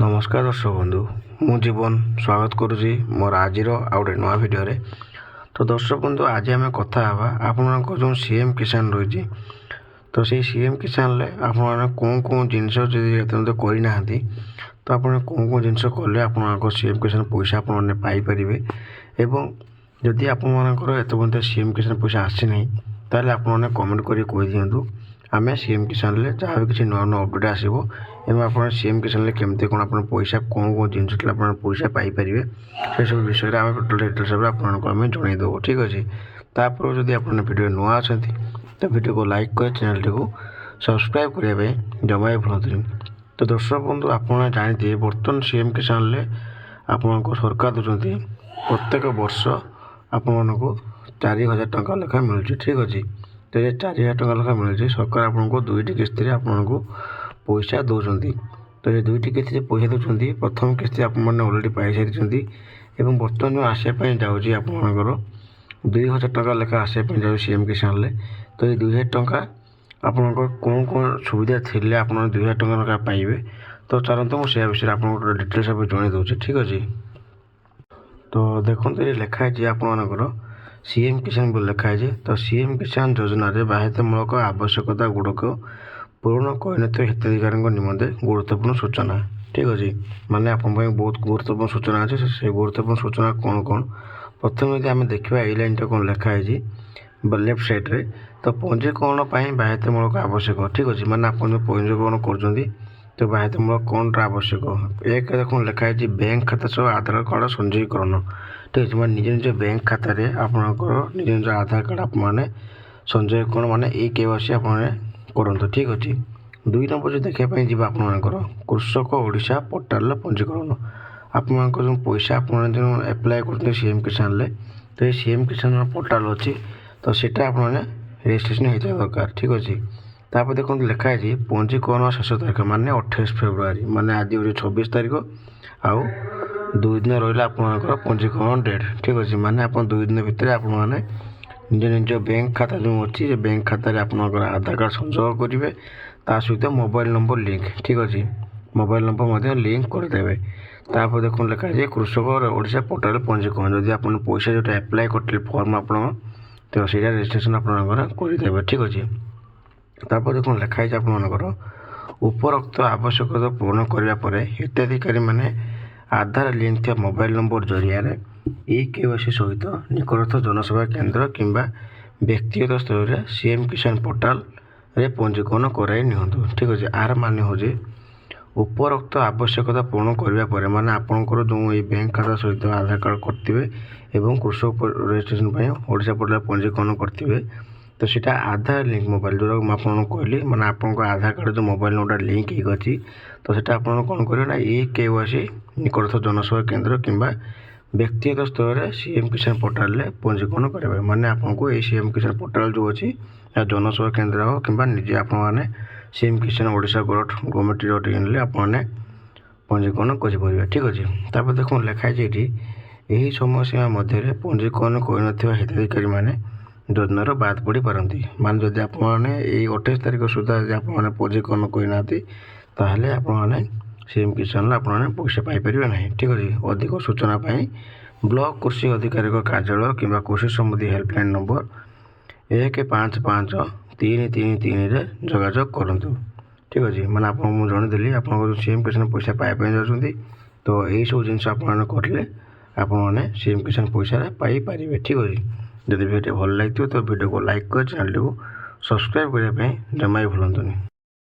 नमस्कार दर्शक बंधु मु जीवन स्वागत करुँची मोर आज आउटे नुआ भिडियो तो दर्शक बंधु आज आम कथा आपण जो सीएम किसान रही तो से सीएम किसान आप कौन कौन जिनस जब करना तो आप कौन कौन जिनस कले आप सीएम किसान पैसा आपरे एवं जदि आपर एत सीएम किसान पैसा आसी ताल आप कमेंट कर कही दिंतु आम सीएम किसान जहाँ भी किसी नुआ नुआ अपडेट आसो एवं आप सीएम किसान केमती कौन आप पैसा कौन कौन जिन पैसा पाइपर से सब विषय में टोटल डिटेल्स आपको जनईदेव ठीक अच्छे तापर जदि आप भिडियो नुआ अच्छा तो भिडियो को लाइक कर चैनल टी सब्सक्राइब करने जमा भी भूलुनि। तो दर्शक बंधु आप जानते बर्तमान सीएम किसान आपको सरकार दूसरी प्रत्येक वर्ष आपण को 4000 टंका लेखा मिलूँ ठीक अच्छे तो ये 4000 टंका लेखा मिलूँ सरकार आपको दुईटी किस्ती आपको पैसा दौरान तो ये दुईटी किस्ती पैसा दौरान प्रथम किस्ती आपरेडी पाई सारी एवं बर्तमान जो आसापी जाऊँगी आपर 2000 टंका लेखा आसापी जाऊँ सीएम किसान तो ये 2000 टंका आपन कौन कौन सुविधा थी आप 2000 टंका लेखा पाइबे तो चलते मुझे विषय आपको डिटेल्स जन दूसरी ठीक अच्छे। तो देखो ये लिखाई आपर सीएम किसान बोल लिखाई तो सीएम किसान योजना बाध्यतामूलक आवश्यकता गुड़क पूर्ण करते हिताधिकारी निमंते गुरुत्वपूर्ण सूचना ठीक अच्छे माने आप बहुत गुरुत्वपूर्ण सूचना अच्छे से गुरुत्वपूर्ण सूचना कौन कौन प्रथम यदि आम देखा ये लाइन टा कौन लिखाई लेफ्ट साइड्रे तो पंजीकरण बाध्यतामूलक आवश्यक ठीक अच्छे माने आप पंजीकरण कर तो बाध्यतामूलक कौन आवश्यक एक देखो लिखाई बैंक खाता सह आधार कार्ड संजीकरण ठीक अच्छे निज निज बैंक खाता आपंकर निज निज आधार कार्ड आप संजीकरण माने KYC आप ठीक अच्छे। 2 नंबर जो देखापी जी आपर कृषक ओडिशा पोर्टाल पंजीकरण आप जो पैसा आप एप्लाय कर सीएम किसान तो ये सीएम किसान पोर्टाल अच्छी तो सीटा आप रेजिस्ट्रेशन होता दरकार ठीक अच्छे। तापर देखो लिखाई पंजीकरण शेष तारीख माने 28 फेब्रुआरी माने आज हो 26 तारीख आउ 2 दिन रहा आपंकर पंजीकरण डेट ठीक अच्छे माने आप 2 दिन भितर आप निज निज बैंक खाता जो अच्छी बैंक खाता आपंकर आधार कार्ड संयोग करेंगे ता सहित मोबाइल नंबर लिंक ठीक अच्छे मोबाइल नंबर लिंक करदे तापर देखो लिखाई कृषक ओडिशा पोर्टाल पंजीकरण जदि आप पैसा जो एप्लाय करते फर्म आप तो सही रेजिस्ट्रेशन करदे ठीक अच्छे। तापर देखो लिखाई आपर उपरोक्त आवश्यकता पूर्ण करने हिताधिकारी माने आधार लिंक था मोबाइल नंबर जरिया KYC सहित निकटस्थ जनसेवा केंद्र किंबा व्यक्तिगत स्तर में सीएम किसान पोर्टाल रे पंजीकरण कराई निहंतु ठीक अच्छे। आर माने हो उपरोक्त आवश्यकता पूर्ण करने माने आपंकर जो ये बैंक खाता सहित आधार कार्ड करते एवं कृषक रजिस्ट्रेशन ओडिशा पोर्टाल पंजीकरण करते तो सीटा आधार लिंक मोबाइल जो आपको कहली माने आपको आधार कार्ड जो मोबाइल नंबर लिंक होगी तो सीटा आप कौन करेंगे KYC निकटस्थ जनसेवा केंद्र किंबा व्यक्तिगत स्तर में सीएम किसान पोर्टाल पंजीकरण करेंगे माने आपको ये सीएम किसान पोर्टाल जो अच्छी जनसेवा केंद्र हो कि निजे आप सीएम किसान ओडिशा gov.in आप पंजीकरण करेंगे ठीक अच्छे। तापर देखो लिखाई यही समय सीमा मध्य पंजीकरण कर हिताधिकारी मैंने योजनार बाद पड़ पारती माने जदि आप 28 तारीख सुधा आप पंजीकरण करना ताहले आप सीएम किसान आप पैसा पाइपर ना ठीक अच्छे। अधिक सूचना ब्लॉक कृषि अधिकारी कार्यालय कि कृषि सम्बन्धी हेल्पलाइन नंबर 155333 जोगाजोग करूँ ठीक अच्छे मैंने आपको जनईदेली आप सीएम किसान पैसा पाइप जाऊँगी तो यही सब जिन करें आप सीएम किसान पैसा पाइपर ठीक अच्छे। जब वीडियो भल लगे तो वीडियो को लाइक कर चैनल टी सब्सक्राइब करने जमा भी भूलुनि।